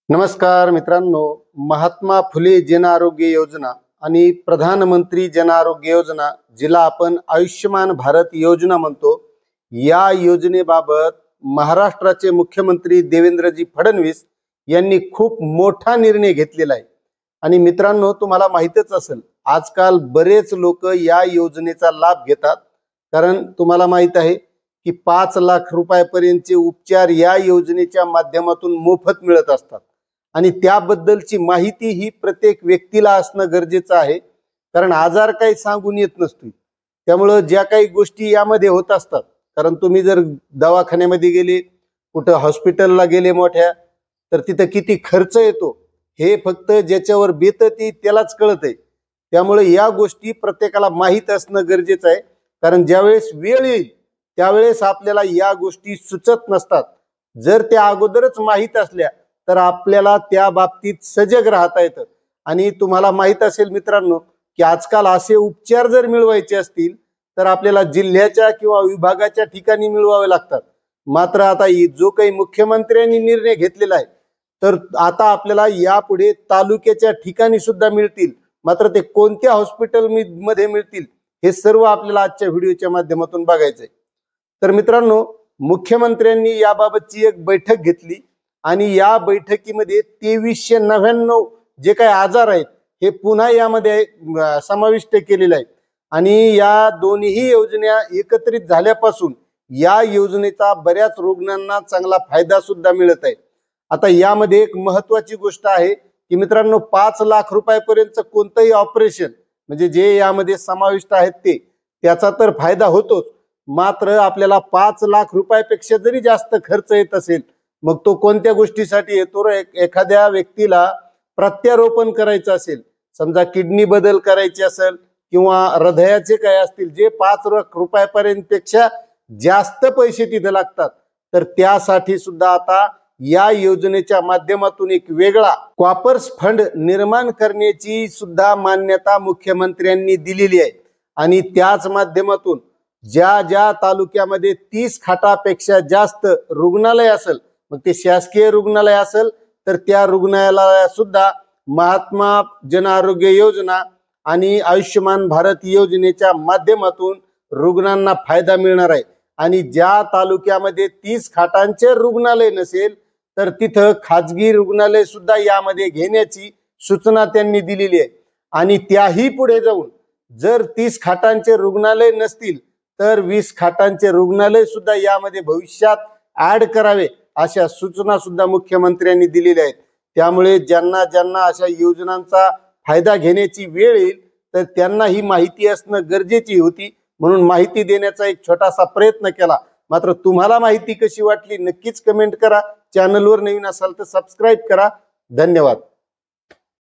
नमस्कार मित्रांनो, महात्मा फुले जन आरोग्य योजना आणि प्रधानमंत्री जन आरोग्य योजना, जिला आपण आयुष्यमान भारत योजना म्हणतो, या योजनेबाबत महाराष्ट्राचे मुख्यमंत्री देवेंद्रजी फडणवीस यांनी खूप मोठा निर्णय घेतलेला आहे। आणि मित्रांनो, तुम्हाला माहितच असेल, आजकाल बरेच लोक या योजनेचा लाभ घेतात, कारण तुम्हाला माहित आहे की 5 लाख रुपयापर्यंतचे उपचार या योजनेच्या माध्यमातून मोफत मिळत असतात। आणि त्याबद्दलची माहिती ही प्रत्येक व्यक्तीला असणं गरजेचं आहे, कारण आजार काही सांगून येत नसतो। त्यामुळे ज्या काही गोष्टी यामध्ये होत असतात, कारण तुम्ही जर दवाखान्यामध्ये गेले, कुठं हॉस्पिटलला गेले मोठ्या, तर तिथं किती खर्च येतो हे फक्त ज्याच्यावर बेतती त्यालाच कळतंय। त्यामुळे या गोष्टी प्रत्येकाला माहीत असणं गरजेचं आहे, कारण ज्यावेळेस वेळ येईल त्यावेळेस आपल्याला या गोष्टी सुचत नसतात। जर त्या अगोदरच माहीत असल्या तर आपल्याला त्या बाबतीत सजग राहता येतं। आणि तुम्हाला माहित असेल मित्रांनो, की आजकाल असे उपचार जर मिळवायचे असतील तर आपल्याला जिल्ह्याच्या किंवा विभागाच्या ठिकाणी मिळवावे लागतात। मात्र आता जो काही मुख्यमंत्र्यांनी निर्णय घेतलेला आहे, तर आता आपल्याला यापुढे तालुक्याच्या ठिकाणी सुद्धा मिळतील। मात्र ते कोणत्या हॉस्पिटल मध्ये मिळतील हे सर्व आपल्याला आजच्या व्हिडिओच्या माध्यमातून बघायचंय। तर मित्रांनो, मुख्यमंत्र्यांनी याबाबतची एक बैठक घेतली आणि या बैठकीमध्ये 2399 जे काही आजार आहेत हे पुन्हा यामध्ये समाविष्ट केलेले आहेत। आणि या दोन्ही योजना एकत्रित झाल्यापासून या योजनेचा बऱ्याच रुग्णांना चांगला फायदा सुद्धा मिळत आहे। आता यामध्ये एक महत्त्वाची गोष्ट आहे की मित्रांनो, 5 लाख रुपयापर्यंत कोणतंही ऑपरेशन म्हणजे जे यामध्ये समाविष्ट आहेत त्याचा तर फायदा होतोच, मात्र आपल्याला 5 लाख रुपयापेक्षा जरी जास्त खर्च येत असेल, मग तो कोणत्या गोष्टीसाठी येतो? एखाद्या व्यक्तीला प्रत्यारोपण करायचं असेल, समजा किडनी बदल करायची असेल किंवा हृदयाचे काय असतील, जे 5 लाख रुपयापर्यंत पेक्षा जास्त पैसे तिथे लागतात, तर त्यासाठी सुद्धा आता या योजनेच्या माध्यमातून एक वेगळा कॉपर्स फंड निर्माण करण्याची सुद्धा मान्यता मुख्यमंत्र्यांनी दिलेली आहे। आणि त्याच माध्यमातून ज्या ज्या तालुक्यामध्ये 30 खाटापेक्षा जास्त रुग्णालय असेल, मग ते शासकीय रुग्णालय असेल तर त्या रुग्णालयाला सुद्धा महात्मा जन आरोग्य योजना आणि आयुष्यमान भारत योजनेच्या माध्यमातून रुग्णांना फायदा मिळणार आहे। आणि ज्या तालुक्यामध्ये 30 खाटांचे रुग्णालय नसेल तर तिथं खाजगी रुग्णालय सुद्धा यामध्ये घेण्याची सूचना त्यांनी दिलेली आहे। आणि त्याही पुढे जाऊन जर 30 खाटांचे रुग्णालय नसतील तर 20 खाटांचे रुग्णालय सुद्धा यामध्ये भविष्यात ऍड करावे, अशा सूचना सुद्धा मुख्यमंत्र्यांनी दिलेल्या आहेत। त्यामुळे ज्यांना ज्यांना अशा योजनांचा फायदा घेण्याची वेळ येईल तर त्यांना ही माहिती असणं गरजेची होती, म्हणून माहिती देण्याचा एक छोटासा प्रयत्न केला। मात्र तुम्हाला माहिती कशी वाटली नक्कीच कमेंट करा। चॅनलवर नवीन असाल तर सबस्क्राईब करा। धन्यवाद।